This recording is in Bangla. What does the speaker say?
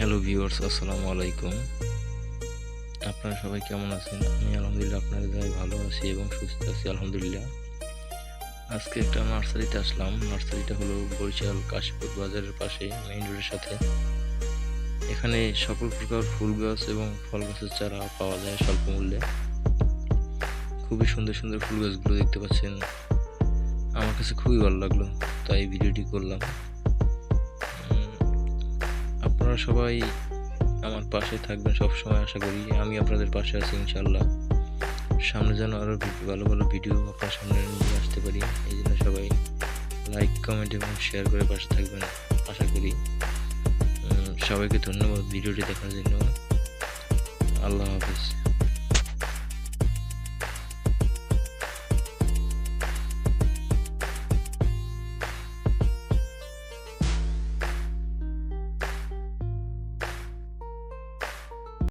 হ্যালো ভিউয়ার্স, আসসালামু আলাইকুম। আপনারা সবাই কেমন আছেন? আমি আলহামদুলিল্লাহ আপনাদের দয়ায় ভালো আছি এবং সুস্থ আছি আলহামদুলিল্লাহ। আজকে একটা নার্সারিতে আসলাম। নার্সারিটা হলো বরিশাল কাশীপুর বাজারের পাশে, মেইন রোডের সাথে। এখানে সকল প্রকার ফুল গাছ এবং ফল গাছের চারা পাওয়া যায় স্বল্প মূল্যে। খুবই সুন্দর সুন্দর ফুল গাছগুলো দেখতে পাচ্ছেন, আমার কাছে খুবই ভালো লাগলো, তাই ভিডিওটি করলাম। আপনারা সবাই আমার পাশে থাকবেন সবসময়, আশা করি। আমি আপনাদের পাশে আছি ইনশাল্লাহ। সামনে যেন আরও ভালো ভালো ভিডিও আপনার সামনে নিয়ে আসতে পারি, এই জন্য সবাই লাইক, কমেন্ট এবং শেয়ার করে পাশে থাকবেন আশা করি। সবাইকে ধন্যবাদ ভিডিওটি দেখার জন্য। আল্লাহ হাফিজ।